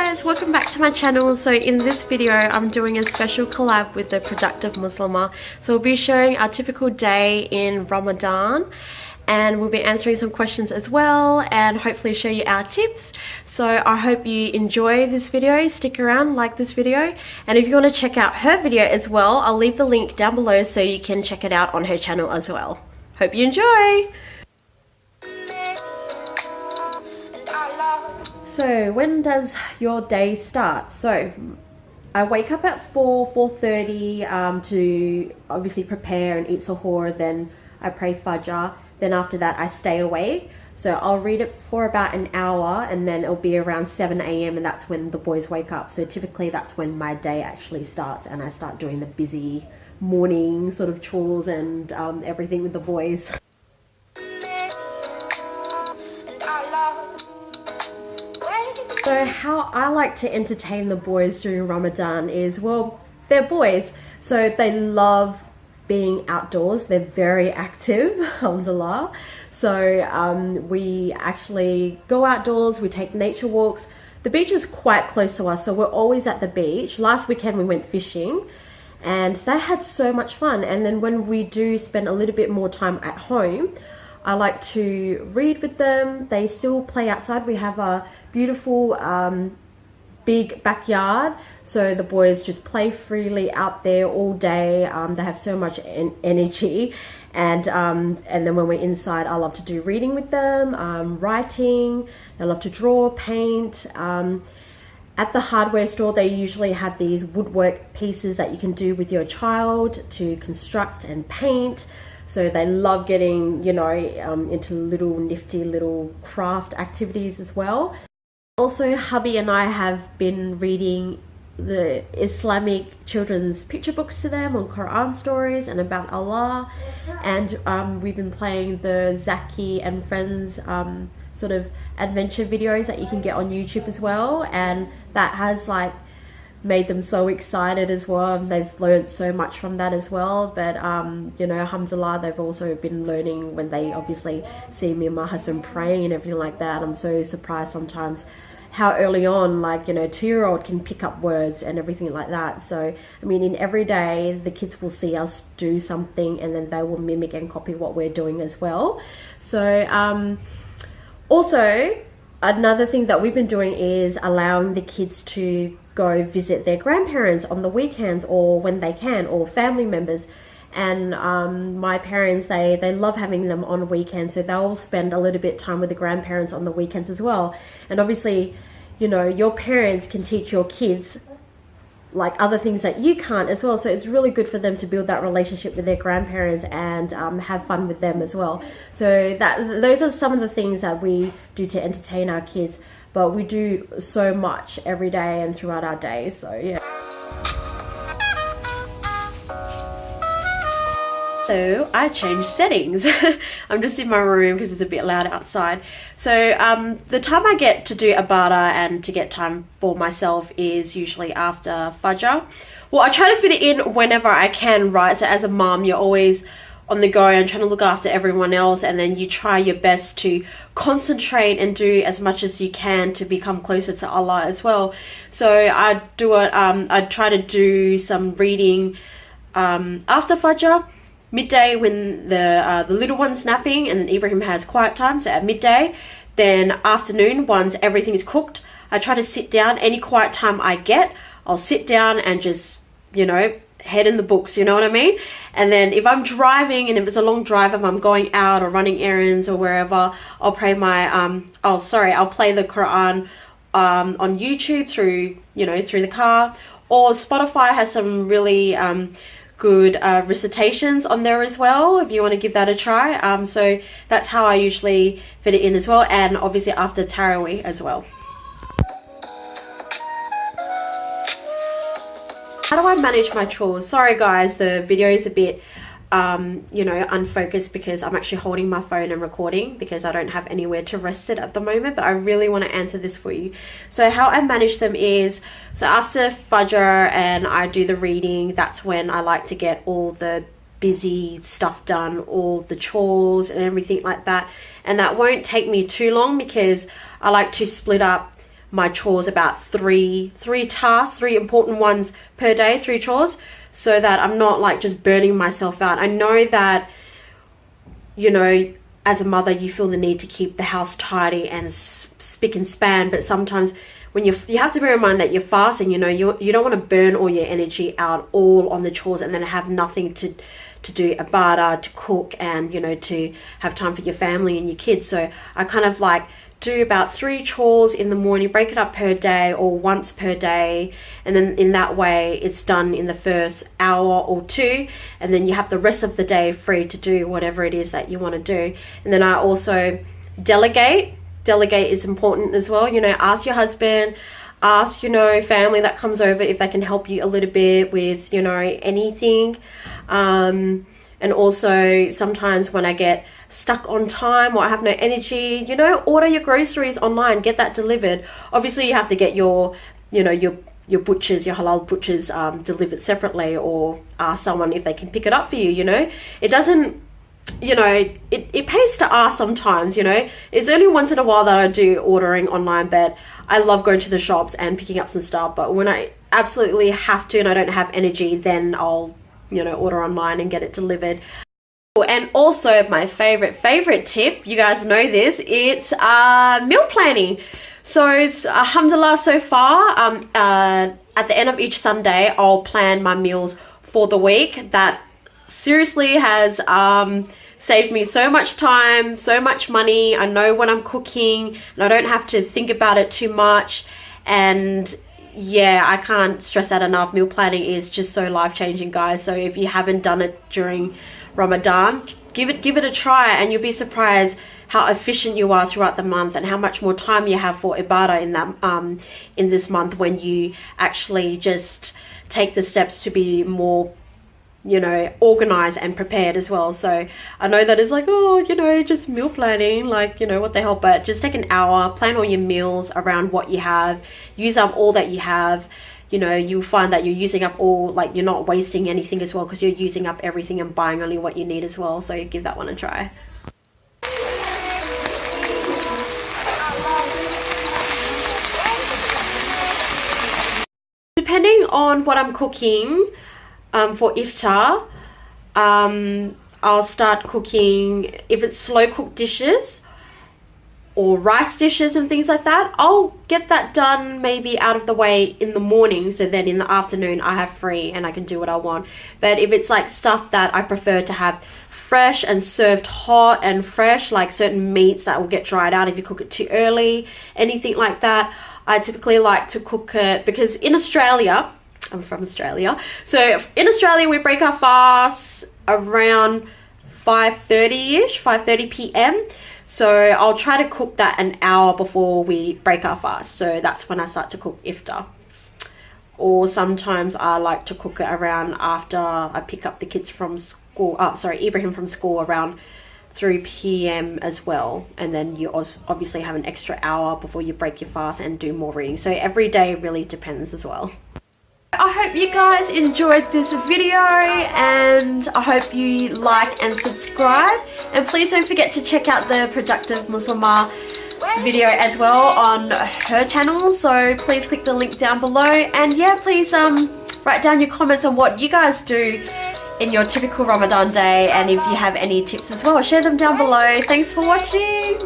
guys, welcome back to my channel. So in this video I'm doing a special collab with the Productive Muslimah. So we'll be sharing our typical day in Ramadan and we'll be answering some questions as well and hopefully show you our tips. So I hope you enjoy this video, stick around, like this video, and if you want to check out her video as well, I'll leave the link down below so you can check it out on her channel as well. Hope you enjoy! So when does your day start? So I wake up at 4:30 to obviously prepare and eat sahur, then I pray Fajr, then after that I stay awake. So I'll read it for about an hour and then it'll be around 7 AM and that's when the boys wake up. So typically that's when my day actually starts and I start doing the busy morning sort of chores and everything with the boys. So how I like to entertain the boys during Ramadan is, well, they're boys, so they love being outdoors. They're very active, alhamdulillah. So we actually go outdoors, we take nature walks. The beach is quite close to us, so we're always at the beach. Last weekend we went fishing and they had so much fun. And then when we do spend a little bit more time at home, I like to read with them. They still play outside. We have a beautiful big backyard, so the boys just play freely out there all day. They have so much energy, and then when we're inside, I love to do reading with them, writing. They love to draw, paint. At the hardware store, they usually have these woodwork pieces that you can do with your child to construct and paint. So they love getting, you know, into little nifty little craft activities as well. Also, hubby and I have been reading the Islamic children's picture books to them on Quran stories and about Allah. And we've been playing the Zaki and Friends sort of adventure videos that you can get on YouTube as well. And that has like made them so excited as well. They've learned so much from that as well. But you know, alhamdulillah, they've also been learning when they obviously see me and my husband praying and everything like that. I'm so surprised sometimes how early on, like, you know, 2-year-old can pick up words and everything like that. So I mean, in every day the kids will see us do something and then they will mimic and copy what we're doing as well. So also another thing that we've been doing is allowing the kids to go visit their grandparents on the weekends or when they can, or family members. And my parents, they love having them on weekends, so they'll spend a little bit of time with the grandparents on the weekends as well. And obviously, you know, your parents can teach your kids like other things that you can't as well, so it's really good for them to build that relationship with their grandparents and have fun with them as well. So those are some of the things that we do to entertain our kids, but we do so much every day and throughout our day. So yeah. So I changed settings. I'm just in my room because it's a bit loud outside. So the time I get to do Ibadah and to get time for myself is usually after Fajr. Well, I try to fit it in whenever I can, right? So as a mom, you're always on the go and trying to look after everyone else, and then you try your best to concentrate and do as much as you can to become closer to Allah as well. So I do it, I try to do some reading after Fajr, midday when the little one's napping and then Ibrahim has quiet time, so at midday. Then afternoon, once everything is cooked, I try to sit down. Any quiet time I get, I'll sit down and just, you know, head in the books, you know what I mean? And then if I'm driving and if it's a long drive, if I'm going out or running errands or wherever, I'll pray my I'll play the Quran on YouTube through, you know, through the car, or Spotify has some really good recitations on there as well if you want to give that a try. So that's how I usually fit it in as well, and obviously after Taraweeh as well. How do I manage my chores? Sorry guys, the video is a bit you know, unfocused because I'm actually holding my phone and recording because I don't have anywhere to rest it at the moment, but I really want to answer this for you. So how I manage them is, so after Fajr and I do the reading, that's when I like to get all the busy stuff done, all the chores and everything like that, and that won't take me too long because I like to split up my chores about three tasks, 3 important ones per day, 3 chores, so that I'm not like just burning myself out. I know that, you know, as a mother, you feel the need to keep the house tidy and spick and span, but sometimes when you have to bear in mind that you're fasting, you know, you don't want to burn all your energy out all on the chores and then have nothing to do ibadah, to cook, and, you know, to have time for your family and your kids. So I kind of like do about 3 chores in the morning, break it up per day or once per day, and then in that way it's done in the first hour or 2, and then you have the rest of the day free to do whatever it is that you want to do. And then I also delegate is important as well. You know, ask your husband, ask, you know, family that comes over if they can help you a little bit with, you know, anything. And also sometimes when I get stuck on time or I have no energy, you know, order your groceries online, get that delivered. Obviously you have to get your, you know, your butchers, your halal butchers delivered separately, or ask someone if they can pick it up for you. You know, it doesn't, you know, it pays to ask sometimes. You know, it's only once in a while that I do ordering online, but I love going to the shops and picking up some stuff. But when I absolutely have to and I don't have energy, then I'll, you know, order online and get it delivered. And also my favorite tip, you guys know this, it's meal planning. So it's alhamdulillah, so far at the end of each Sunday I'll plan my meals for the week. That seriously has saved me so much time, so much money. I know when I'm cooking and I don't have to think about it too much. And yeah, I can't stress that enough. Meal planning is just so life-changing, guys. So if you haven't done it during Ramadan, give it a try, and you'll be surprised how efficient you are throughout the month and how much more time you have for ibadah in that in this month, when you actually just take the steps to be more, you know, organized and prepared as well. So I know that it's like, oh, you know, just meal planning, like, you know, what the hell, but just take an hour, plan all your meals around what you have, use up all that you have. You know, you'll find that you're using up all, like, you're not wasting anything as well, because you're using up everything and buying only what you need as well. So give that one a try. Depending on what I'm cooking for iftar, I'll start cooking, if it's slow cooked dishes or rice dishes and things like that, I'll get that done maybe out of the way in the morning, so then in the afternoon I have free and I can do what I want. But if it's like stuff that I prefer to have fresh and served hot and fresh, like certain meats that will get dried out if you cook it too early, anything like that, I typically like to cook it, because in Australia, I'm from Australia, so in Australia we break our fasts around 5:30ish, 5:30 p.m. So I'll try to cook that an hour before we break our fast. So that's when I start to cook iftar. Or sometimes I like to cook it around after I pick up the kids from school, Ibrahim from school, around 3 p.m. as well. And then you obviously have an extra hour before you break your fast and do more reading. So every day really depends as well. I hope you guys enjoyed this video, and I hope you like and subscribe, and please don't forget to check out the Productive Muslimah video as well on her channel. So please click the link down below, and yeah, please write down your comments on what you guys do in your typical Ramadan day, and if you have any tips as well, share them down below. Thanks for watching.